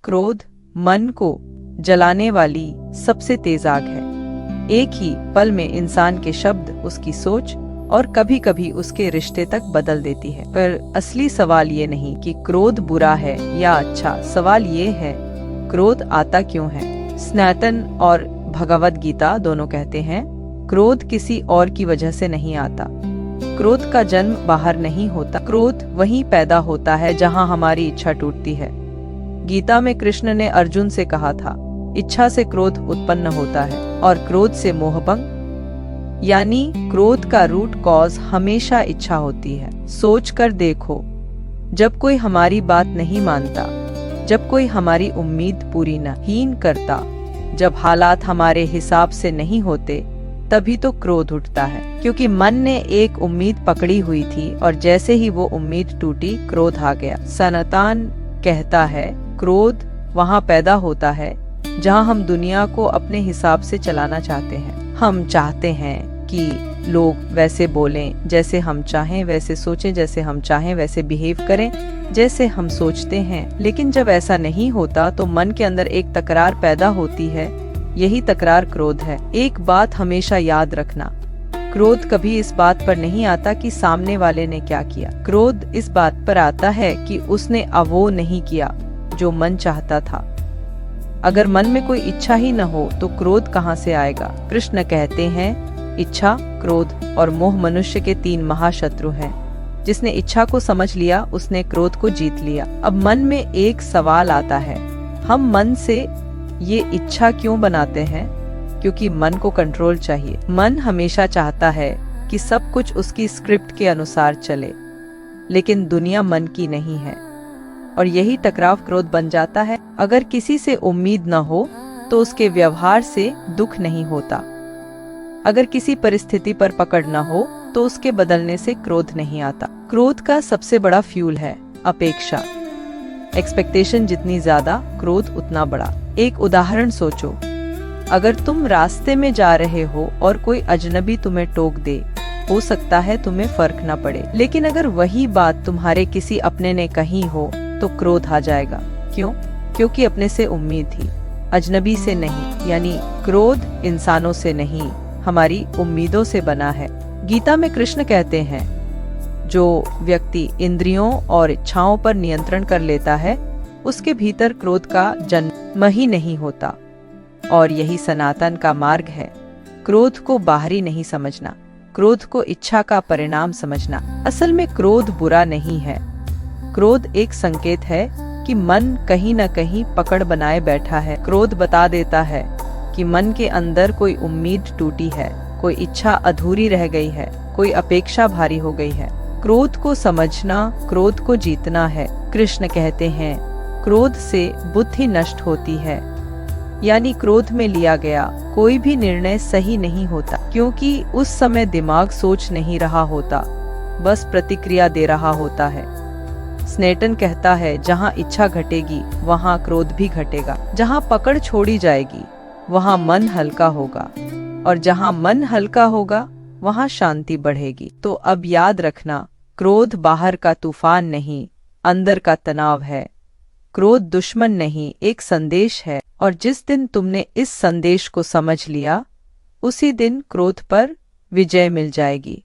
क्रोध मन को जलाने वाली सबसे तेज आग है। एक ही पल में इंसान के शब्द, उसकी सोच और कभी कभी उसके रिश्ते तक बदल देती है। पर असली सवाल ये नहीं कि क्रोध बुरा है या अच्छा, सवाल ये है क्रोध आता क्यों है। सनातन और भगवद गीता दोनों कहते हैं क्रोध किसी और की वजह से नहीं आता। क्रोध का जन्म बाहर नहीं होता, क्रोध वहीं पैदा होता है जहां हमारी इच्छा टूटती है। गीता में कृष्ण ने अर्जुन से कहा था, इच्छा से क्रोध उत्पन्न होता है और क्रोध से मोहभंग, यानी क्रोध का रूट कॉज हमेशा इच्छा होती है। सोच कर देखो, जब कोई हमारी बात नहीं मानता, जब कोई हमारी उम्मीद पूरी नहीं करता, जब हालात हमारे हिसाब से नहीं होते, तभी तो क्रोध उठता है, क्योंकि मन ने एक उम्मीद पकड़ी हुई थी और जैसे ही वो उम्मीद टूटी, क्रोध आ गया। सनातन कहता है क्रोध वहाँ पैदा होता है जहाँ हम दुनिया को अपने हिसाब से चलाना चाहते हैं। हम चाहते हैं कि लोग वैसे बोलें जैसे हम चाहें, वैसे सोचें जैसे हम चाहें, वैसे बिहेव करें जैसे हम सोचते हैं। लेकिन जब ऐसा नहीं होता तो मन के अंदर एक तकरार पैदा होती है। यही तकरार क्रोध है। एक बात हमेशा याद रखना, क्रोध कभी इस बात पर नहीं आता कि सामने वाले ने क्या किया। क्रोध इस बात पर आता है कि उसने वो नहीं किया जो मन चाहता था। अगर मन में कोई इच्छा ही न हो तो क्रोध कहाँ से आएगा। कृष्ण कहते हैं इच्छा, क्रोध और मोह मनुष्य के 3 महाशत्रु हैं। जिसने इच्छा को समझ लिया उसने क्रोध को जीत लिया। अब मन में एक सवाल आता है, हम मन से ये इच्छा क्यों बनाते हैं? क्योंकि मन को कंट्रोल चाहिए। मन हमेशा चाहता है कि सब कुछ उसकी स्क्रिप्ट के अनुसार चले, लेकिन दुनिया मन की नहीं है और यही टकराव क्रोध बन जाता है। अगर किसी से उम्मीद न हो तो उसके व्यवहार से दुख नहीं होता। अगर किसी परिस्थिति पर पकड़ न हो तो उसके बदलने से क्रोध नहीं आता। क्रोध का सबसे बड़ा फ्यूल है अपेक्षा। एक्सपेक्टेशन जितनी ज्यादा, क्रोध उतना बड़ा। एक उदाहरण सोचो, अगर तुम रास्ते में जा रहे हो और कोई अजनबी तुम्हें टोक दे, हो सकता है तुम्हें फर्क न पड़े, लेकिन अगर वही बात तुम्हारे किसी अपने ने कही हो तो क्रोध आ जाएगा। क्यों? क्योंकि अपने से उम्मीद थी, अजनबी से नहीं। यानी क्रोध इंसानों से नहीं, हमारी उम्मीदों से बना है। गीता में कृष्ण कहते हैं जो व्यक्ति इंद्रियों और इच्छाओं पर नियंत्रण कर लेता है उसके भीतर क्रोध का जन्म ही नहीं होता। और यही सनातन का मार्ग है। क्रोध को बाहरी नहीं समझना, क्रोध को इच्छा का परिणाम समझना। असल में क्रोध बुरा नहीं है। क्रोध एक संकेत है कि मन कहीं न कहीं पकड़ बनाए बैठा है। क्रोध बता देता है कि मन के अंदर कोई उम्मीद टूटी है, कोई इच्छा अधूरी रह गई है, कोई अपेक्षा भारी हो गई है। क्रोध को समझना, क्रोध को जीतना है। कृष्ण कहते हैं क्रोध से बुद्धि नष्ट होती है, यानी क्रोध में लिया गया कोई भी निर्णय सही नहीं होता, क्योंकि उस समय दिमाग सोच नहीं रहा होता, बस प्रतिक्रिया दे रहा होता है। स्नेटन कहता है जहाँ इच्छा घटेगी वहाँ क्रोध भी घटेगा। जहाँ पकड़ छोड़ी जाएगी वहाँ मन हल्का होगा, और जहाँ मन हल्का होगा वहाँ शांति बढ़ेगी। तो अब याद रखना, क्रोध बाहर का तूफान नहीं, अंदर का तनाव है। क्रोध दुश्मन नहीं, एक संदेश है, और जिस दिन तुमने इस संदेश को समझ लिया उसी दिन क्रोध पर विजय मिल जाएगी।